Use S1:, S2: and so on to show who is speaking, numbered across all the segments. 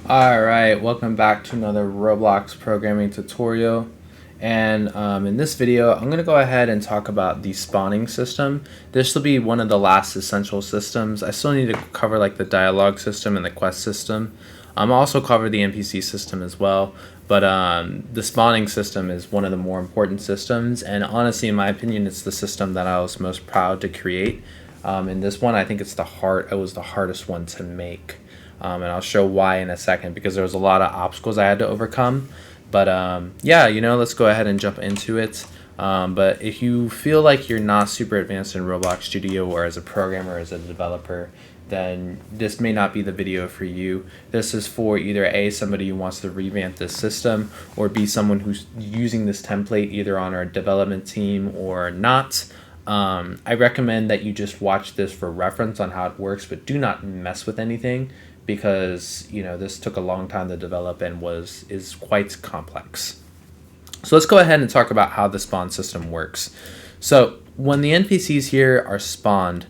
S1: Alright, welcome back to another Roblox programming tutorial. And in this video, I'm going to go ahead and talk about the spawning system. This will be one of the last essential systems. I still need to cover like the dialogue system and the quest system. I'll also cover the NPC system as well. But the spawning system is one of the more important systems. And honestly, in my opinion, it's the system that I was most proud to create. In this one, I think it was the hardest one to make. And I'll show why in a second, because there was a lot of obstacles I had to overcome. But yeah, let's go ahead and jump into it. But if you feel like you're not super advanced in Roblox Studio or as a programmer or as a developer, then this may not be the video for you. This is for either A, somebody who wants to revamp this system, or B, someone who's using this template either on our development team or not. I recommend that you just watch this for reference on how it works, but do not mess with anything, because this took a long time to develop and is quite complex. So let's go ahead and talk about how the spawn system works. So when the NPCs here are spawned,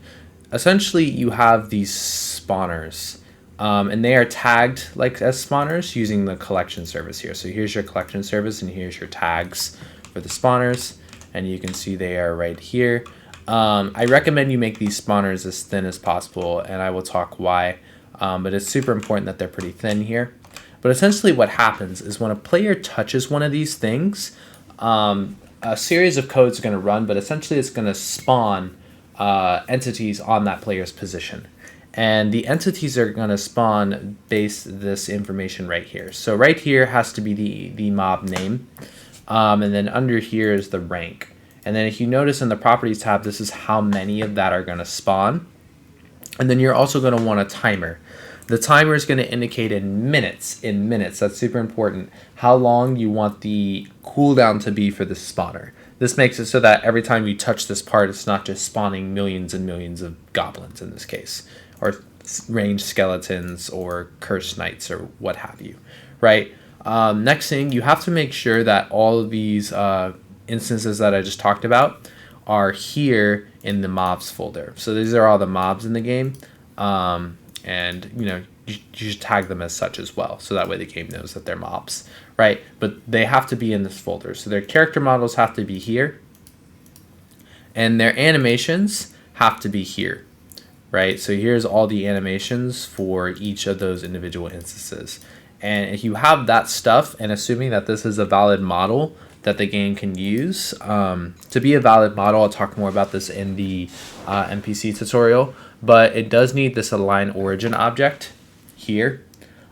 S1: essentially you have these spawners, and they are tagged like as spawners using the collection service here. So here's your collection service and here's your tags for the spawners, and you can see they are right here. I recommend you make these spawners as thin as possible, and I will talk why. But it's super important that they're pretty thin here. But essentially what happens is when a player touches one of these things, a series of codes are going to run, but essentially it's going to spawn entities on that player's position. And the entities are going to spawn based this information right here. So right here has to be the mob name. And then under here is the rank. And then if you notice in the properties tab, this is how many of that are going to spawn. And then you're also going to want a timer. The timer is going to indicate in minutes, that's super important, how long you want the cooldown to be for the spawner. This makes it so that every time you touch this part, it's not just spawning millions and millions of goblins in this case, or ranged skeletons or cursed knights or what have you, right? Next thing, you have to make sure that all of these instances that I just talked about are here in the mobs folder. So these are all the mobs in the game, and you should tag them as such as well, so that way the game knows that they're mobs, right? But they have to be in this folder. So their character models have to be here, and their animations have to be here, right? So here's all the animations for each of those individual instances. And if you have that stuff, and assuming that this is a valid model that the game can use, to be a valid model, I'll talk more about this in the NPC tutorial, but it does need this align origin object here.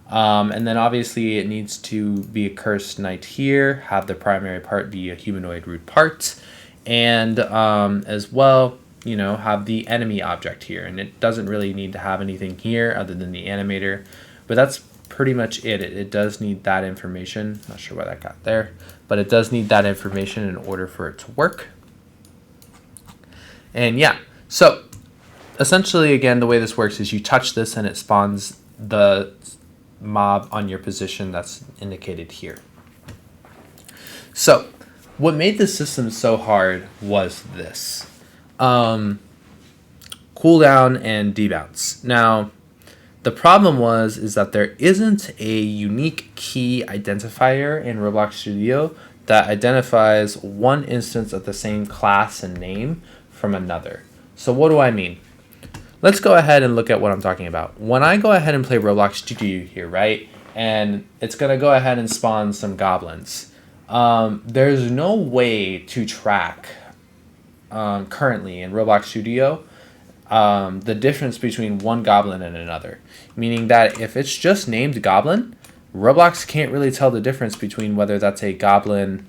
S1: And then obviously it needs to be a cursed knight here, have the primary part be a humanoid root part, and as well, have the enemy object here. And it doesn't really need to have anything here other than the animator, but that's pretty much it. It does need that information. Not sure why that got there, but it does need that information in order for it to work. And yeah, so essentially, again, the way this works is you touch this and it spawns the mob on your position that's indicated here. So what made this system so hard was this. Cooldown and debounce. Now, the problem is that there isn't a unique key identifier in Roblox Studio that identifies one instance of the same class and name from another. So what do I mean? Let's go ahead and look at what I'm talking about. When I go ahead and play Roblox Studio here, right, and it's going to go ahead and spawn some goblins, there's no way to track currently in Roblox Studio the difference between one goblin and another, meaning that if it's just named goblin, Roblox can't really tell the difference between whether that's a goblin.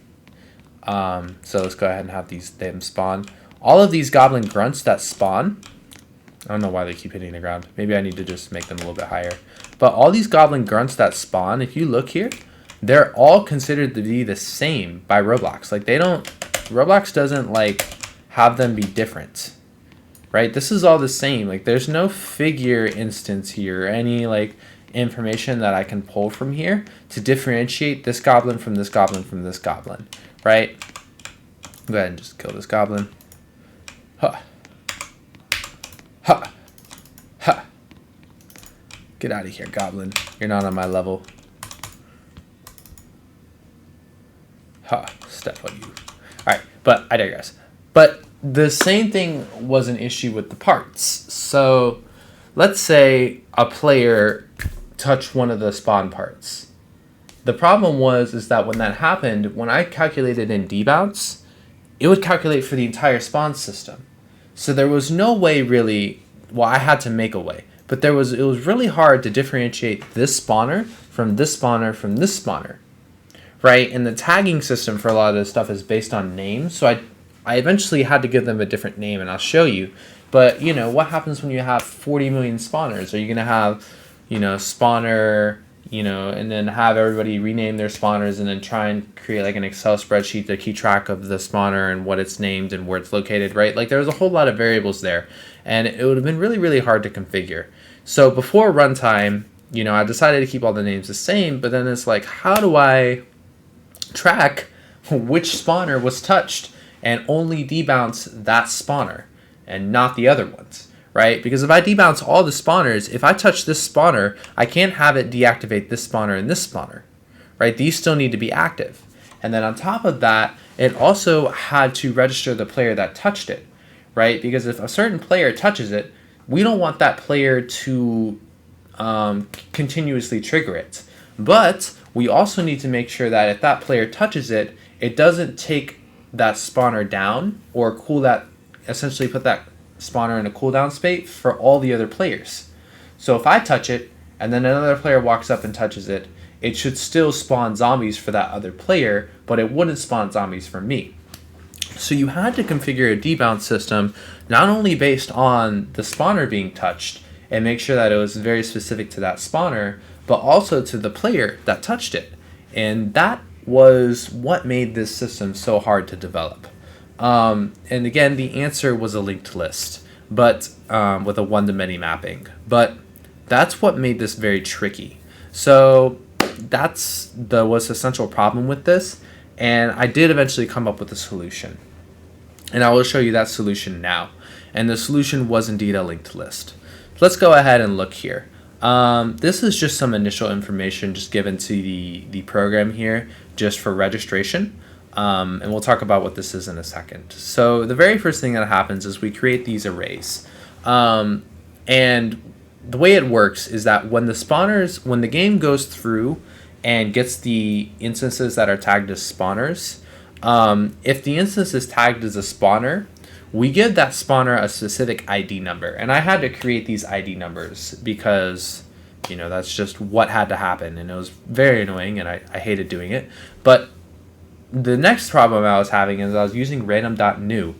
S1: So let's go ahead and have them spawn. All of these goblin grunts that spawn, I don't know why they keep hitting the ground. Maybe I need to just make them a little bit higher. But all these goblin grunts that spawn, if you look here, they're all considered to be the same by Roblox. Like Roblox doesn't have them be different. Right, this is all the same. Like there's no figure instance here or any information that I can pull from here to differentiate this goblin from this goblin from this goblin, right? Go ahead and just kill this goblin. Ha. Ha. Ha. Get out of here, goblin. You're not on my level. Ha, step on you. Alright, but I digress. But the same thing was an issue with the parts. So let's say a player touched one of the spawn parts. The problem is that when that happened, when I calculated in Debounce, it would calculate for the entire spawn system. So there was no way really, well, I had to make a way, but it was really hard to differentiate this spawner from this spawner from this spawner, right? And the tagging system for a lot of this stuff is based on names. So I eventually had to give them a different name, and I'll show you. But, you know, what happens when you have 40 million spawners? Are you going to have, you know, spawner, you know, and then have everybody rename their spawners and then try and create like an Excel spreadsheet to keep track of the spawner and what it's named and where it's located, right? Like there's a whole lot of variables there, and it would have been really, really hard to configure. So before runtime, you know, I decided to keep all the names the same, but then it's like, how do I track which spawner was touched and only debounce that spawner and not the other ones, right? Because if I debounce all the spawners, if I touch this spawner, I can't have it deactivate this spawner and this spawner, right? These still need to be active. And then on top of that, it also had to register the player that touched it, right? Because if a certain player touches it, we don't want that player to continuously trigger it. But we also need to make sure that if that player touches it, it doesn't take that spawner down or essentially put that spawner in a cooldown state for all the other players. So if I touch it and then another player walks up and touches it, it should still spawn zombies for that other player, but it wouldn't spawn zombies for me. So you had to configure a debounce system not only based on the spawner being touched and make sure that it was very specific to that spawner, but also to the player that touched it. And that was what made this system so hard to develop. And again, the answer was a linked list, but with a one-to-many mapping. But that's what made this very tricky. So was the central problem with this, and I did eventually come up with a solution. And I will show you that solution now. And the solution was indeed a linked list. Let's go ahead and look here. This is just some initial information just given to the program here just for registration. And we'll talk about what this is in a second. So the very first thing that happens is we create these arrays. And the way it works is that when the game goes through and gets the instances that are tagged as spawners, if the instance is tagged as a spawner, we give that spawner a specific ID number. And I had to create these ID numbers because, you know, that's just what had to happen. And it was very annoying and I hated doing it. But the next problem I was having is I was using random.new.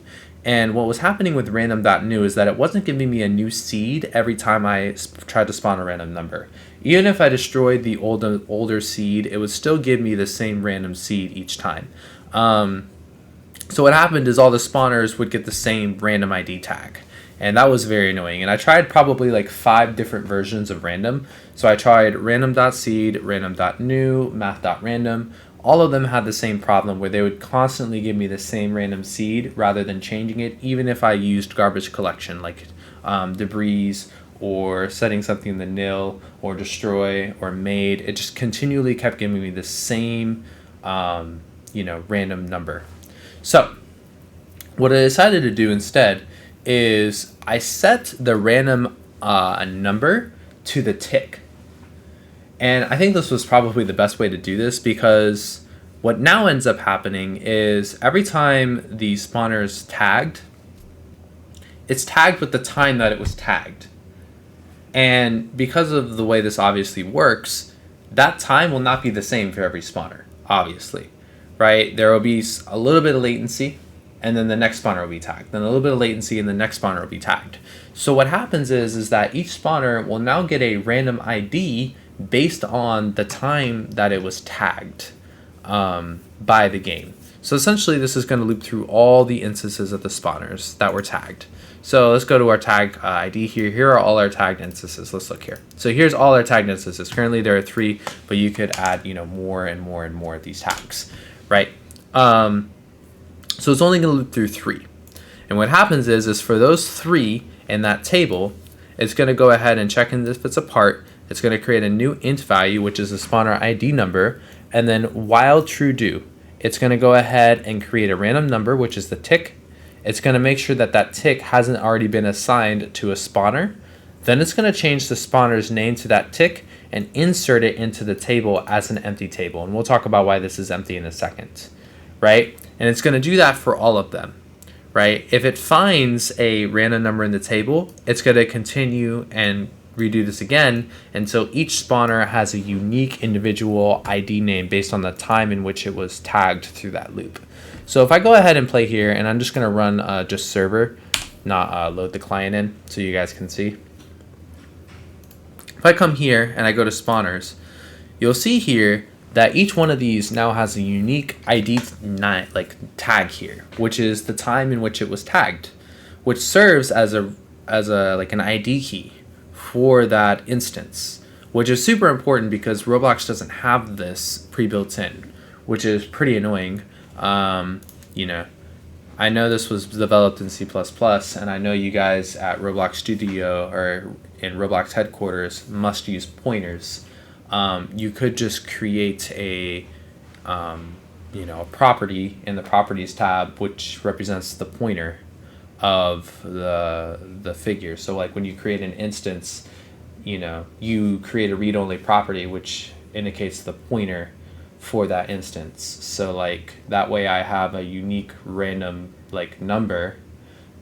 S1: And what was happening with random.new is that it wasn't giving me a new seed every time I tried to spawn a random number. Even if I destroyed the older seed, it would still give me the same random seed each time. So what happened is all the spawners would get the same random ID tag. And that was very annoying. And I tried probably like 5 different versions of random. So I tried random.seed, random.new, math.random. All of them had the same problem where they would constantly give me the same random seed rather than changing it, even if I used garbage collection like debris or setting something in the nil or destroy or made. It just continually kept giving me the same random number. So what I decided to do instead is I set the random number to the tick. And I think this was probably the best way to do this because what now ends up happening is every time the spawner is tagged, it's tagged with the time that it was tagged. And because of the way this obviously works, that time will not be the same for every spawner, obviously, right? There will be a little bit of latency, and then the next spawner will be tagged. Then a little bit of latency, and the next spawner will be tagged. So what happens is that each spawner will now get a random ID based on the time that it was tagged by the game. So essentially this is going to loop through all the instances of the spawners that were tagged. So let's go to our tag ID here. Here are all our tagged instances. Let's look here. So here's all our tagged instances. Currently there are 3, but you could add more and more and more of these tags, right? So it's only going to loop through 3. And what happens is for those 3 in that table, it's going to go ahead and check in if it's a part. it's going to create a new int value, which is the spawner ID number, and then while true do, it's going to go ahead and create a random number, which is the tick. It's going to make sure that that tick hasn't already been assigned to a spawner. Then it's going to change the spawner's name to that tick and insert it into the table as an empty table. And we'll talk about why this is empty in a second, right? And it's going to do that for all of them, right? If it finds a random number in the table, it's going to continue and redo this again until each spawner has a unique individual ID name based on the time in which it was tagged through that loop. So if I go ahead and play here, and I'm just going to run just server, not load the client in so you guys can see. If I come here and I go to spawners, you'll see here that each one of these now has a unique ID tag here, which is the time in which it was tagged, which serves as a like an ID key for that instance, which is super important because Roblox doesn't have this pre-built in, which is pretty annoying. You know, I know this was developed in C++, and I know you guys at Roblox Studio or in Roblox headquarters must use pointers. You could just create a a property in the properties tab which represents the pointer of the figure. So like when you create an instance, you create a read-only property which indicates the pointer for that instance. So like that way I have a unique random number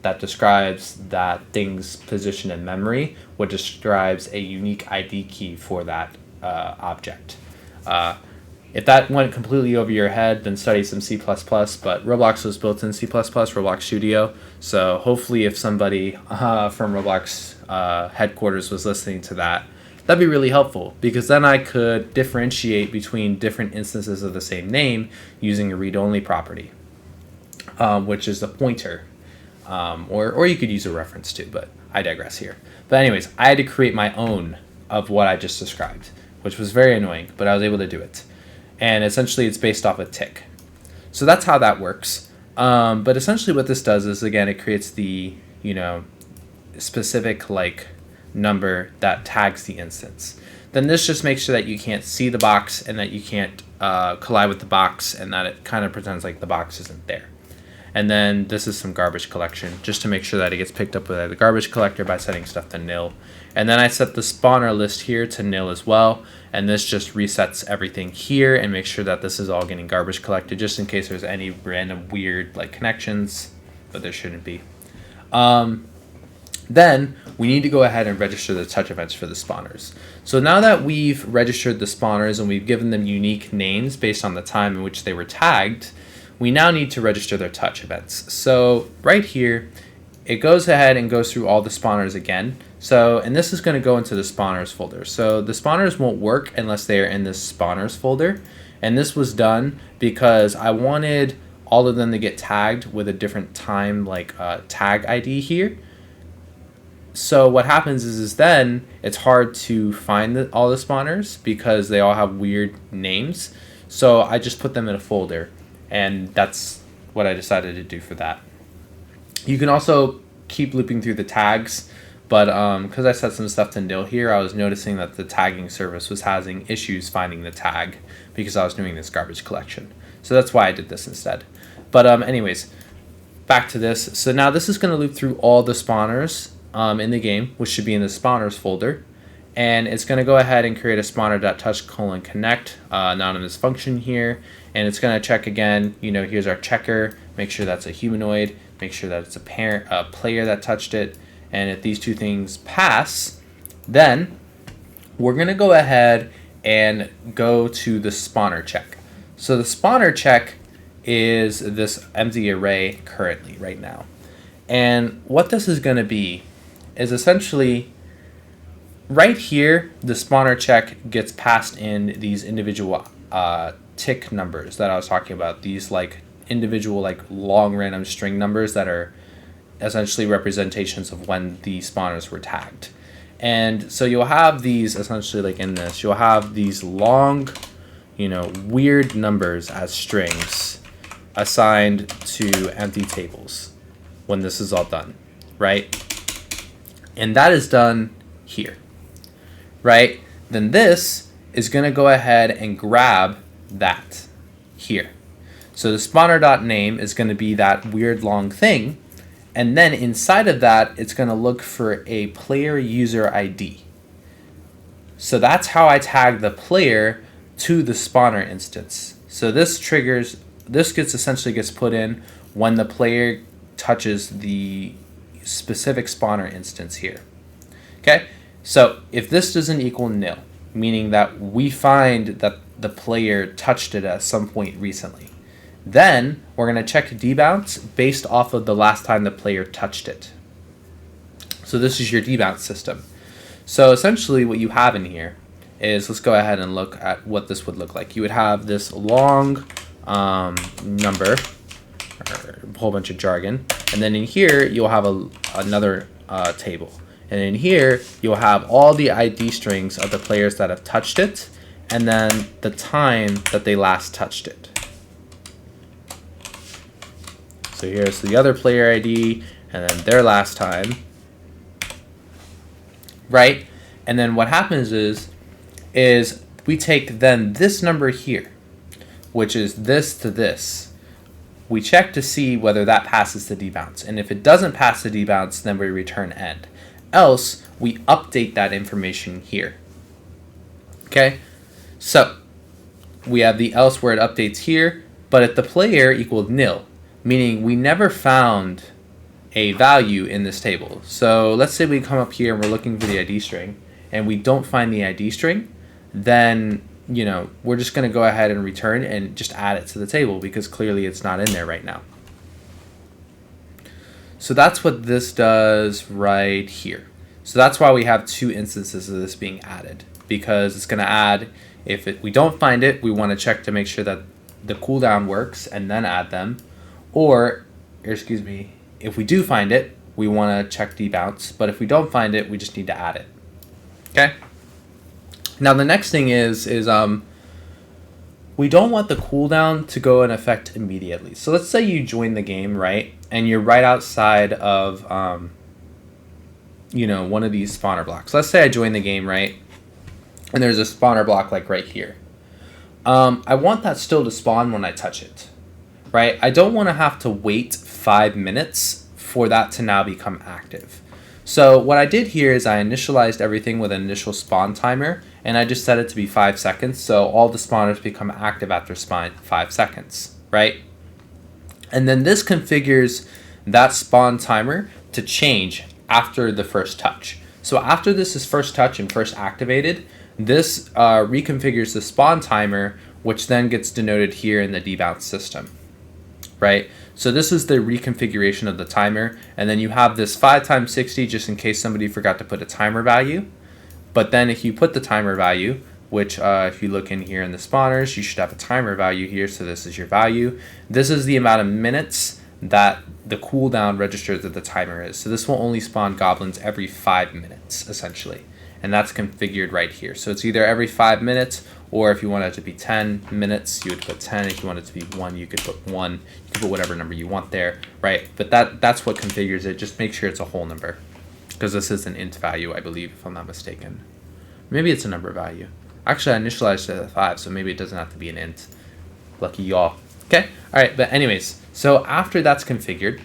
S1: that describes that thing's position in memory, which describes a unique ID key for that object. If that went completely over your head, then study some C++, but Roblox was built in C++, Roblox Studio, so hopefully if somebody from Roblox headquarters was listening to that, that'd be really helpful, because then I could differentiate between different instances of the same name using a read-only property, which is a pointer, or you could use a reference too, but I digress here. But anyways, I had to create my own of what I just described, which was very annoying, but I was able to do it. And essentially it's based off a tick. So that's how that works. But essentially what this does is, again, it creates the, specific number that tags the instance. Then this just makes sure that you can't see the box and that you can't collide with the box, and that it kind of pretends like the box isn't there. And then this is some garbage collection, just to make sure that it gets picked up with the garbage collector by setting stuff to nil. And then I set the spawner list here to nil as well. And this just resets everything here and makes sure that this is all getting garbage collected, just in case there's any random weird connections, but there shouldn't be. Then we need to go ahead and register the touch events for the spawners. So now that we've registered the spawners and we've given them unique names based on the time in which they were tagged, we now need to register their touch events. So right here, it goes ahead and goes through all the spawners again. So, and this is going to go into the spawners folder. So the spawners won't work unless they are in this spawners folder. And this was done because I wanted all of them to get tagged with a different time, tag ID here. So what happens is then it's hard to find all the spawners because they all have weird names. So I just put them in a folder, and that's what I decided to do for that. You can also keep looping through the tags, but because I set some stuff to nil here, I was noticing that the tagging service was having issues finding the tag because I was doing this garbage collection. So that's why I did this instead. But anyways, back to this. So now this is going to loop through all the spawners in the game, which should be in the spawners folder. And it's going to go ahead and create a spawner.touch::connect anonymous function here. And it's going to check again, here's our checker, make sure that's a humanoid, make sure that it's a player that touched it. And if these two things pass, then we're going to go ahead and go to the spawner check. So the spawner check is this empty array currently right now. And what this is going to be is essentially right here, the spawner check gets passed in these individual tick numbers that I was talking about. These individual long random string numbers that are essentially representations of when the spawners were tagged. And so you'll have these essentially in this, you'll have these long, weird numbers as strings assigned to empty tables when this is all done, right? And that is done here, right? then this is going to go ahead and grab that here. So the spawner.name is going to be that weird long thing. And then inside of that, it's going to look for a player user ID. So that's how I tag the player to the spawner instance. So this essentially gets put in when the player touches the specific spawner instance here. Okay, so if this doesn't equal nil, meaning that we find that the player touched it at some point recently, then we're going to check debounce based off of the last time the player touched it. So this is your debounce system. So essentially what you have in here is, let's go ahead and look at what this would look like. You would have this long number, or a whole bunch of jargon, and then in here you'll have another table. And in here you'll have all the ID strings of the players that have touched it, and then the time that they last touched it. So here's the other player ID, and then their last time, right? And then what happens is we take then this number here, which is this to this. We check to see whether that passes the debounce. And if it doesn't pass the debounce, then we return end. Else, we update that information here. Okay? So, we have the else where it updates here, but if the player equaled nil, meaning we never found a value in this table. So let's say we come up here and we're looking for the ID string and we don't find the ID string, then we're just going to go ahead and return and just add it to the table because clearly it's not in there right now. So that's what this does right here. So that's why we have two instances of this being added, because it's going to add, if we don't find it, we want to check to make sure that the cooldown works and then add them. Or, if we do find it, we want to check debounce, but if we don't find it, we just need to add it. Okay? Now the next thing is we don't want the cooldown to go in effect immediately. So let's say you join the game, right? And you're right outside of one of these spawner blocks. Let's say I join the game, right? And there's a spawner block like right here. I want that still to spawn when I touch it. Right? I don't want to have to wait 5 minutes for that to now become active. So what I did here is I initialized everything with an initial spawn timer, and I just set it to be 5 seconds, so all the spawners become active after 5 seconds, right? And then this configures that spawn timer to change after the first touch. So after this is first touch and first activated, this reconfigures the spawn timer, which then gets denoted here in the debounce system. Right? So this is the reconfiguration of the timer, and then you have this 5 times 60 just in case somebody forgot to put a timer value. But then if you put the timer value, which if you look in here in the spawners, you should have a timer value here, so this is your value. This is the amount of minutes that the cooldown registers that the timer is. So this will only spawn goblins every 5 minutes, essentially. And that's configured right here. So it's either every 5 minutes, or if you want it to be 10 minutes, you would put 10. If you want it to be 1, you could put 1. You can put whatever number you want there, right? But that's what configures it. Just make sure it's a whole number, because this is an int value, I believe, if I'm not mistaken. Maybe it's a number value. Actually, I initialized it at 5, so maybe it doesn't have to be an int. Lucky y'all. Okay, all right, but anyways, so after that's configured,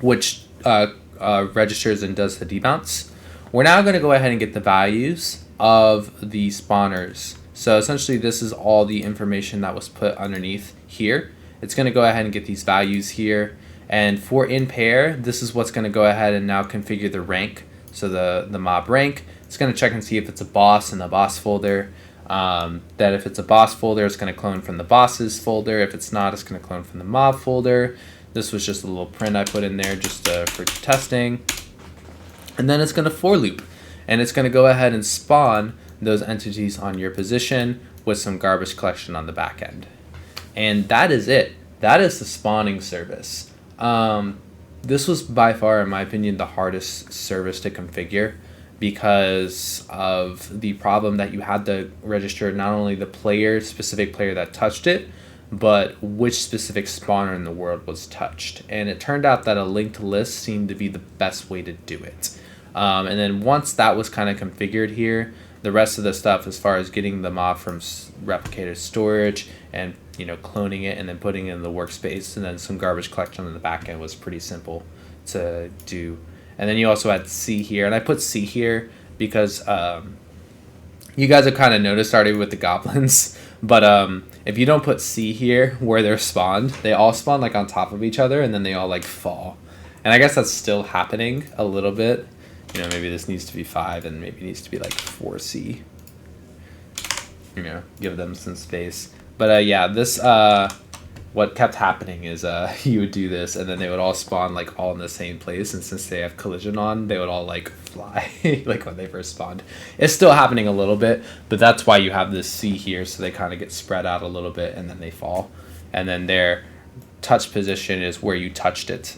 S1: which registers and does the debounce, we're now going to go ahead and get the values of the spawners. So essentially this is all the information that was put underneath here. It's going to go ahead and get these values here. And for in pair, this is what's going to go ahead and now configure the rank. So the mob rank, it's going to check and see if it's a boss in the boss folder. That if it's a boss folder, it's going to clone from the bosses folder. If it's not, it's going to clone from the mob folder. This was just a little print I put in there just for testing. And then it's going to for loop, and it's going to go ahead and spawn those entities on your position with some garbage collection on the back end. And that is it. That is the spawning service. This was by far, in my opinion, the hardest service to configure because of the problem that you had to register not only the specific player that touched it, but which specific spawner in the world was touched. And it turned out that a linked list seemed to be the best way to do it. And then once that was kind of configured here, the rest of the stuff, as far as getting the mob from replicated storage and cloning it and then putting it in the workspace and then some garbage collection on the back end, was pretty simple to do. And then you also had C here, and I put C here because you guys have kind of noticed already with the goblins, but if you don't put C here where they're spawned, they all spawn like on top of each other and then they all like fall. And I guess that's still happening a little bit. Maybe this needs to be 5 and maybe it needs to be like 4C. Give them some space. But yeah, this what kept happening is you would do this and then they would all spawn like all in the same place, and since they have collision on, they would all like fly like when they first spawned. It's still happening a little bit, but that's why you have this C here, so they kind of get spread out a little bit and then they fall. And then their touch position is where you touched it.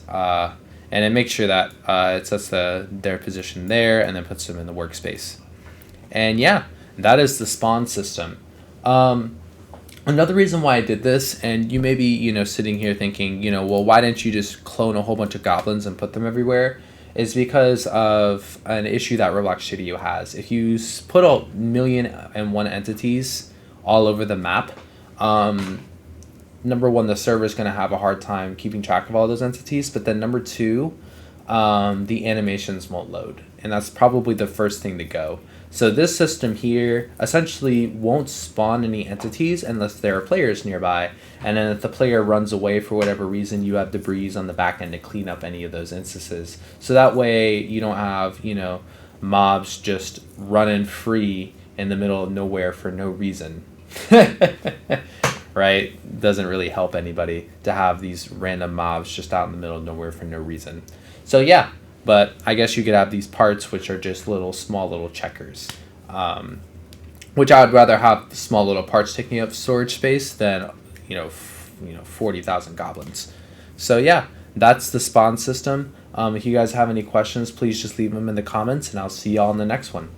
S1: And it makes sure that it sets their position there and then puts them in the workspace. And yeah, that is the spawn system. Another reason why I did this, and you may be, sitting here thinking, well, why didn't you just clone a whole bunch of goblins and put them everywhere? Is because of an issue that Roblox Studio has. If you put 1,000,001 entities all over the map, number one, the server is going to have a hard time keeping track of all those entities. But then number two, the animations won't load. And that's probably the first thing to go. So this system here essentially won't spawn any entities unless there are players nearby. And then if the player runs away for whatever reason, you have debris on the back end to clean up any of those instances. So that way you don't have, mobs just running free in the middle of nowhere for no reason. Right? Doesn't really help anybody to have these random mobs just out in the middle of nowhere for no reason. So yeah, but I guess you could have these parts which are just small little checkers, which I would rather have small little parts taking up storage space than 40,000 goblins. So yeah, that's the spawn system. If you guys have any questions, please just leave them in the comments, and I'll see y'all in the next one.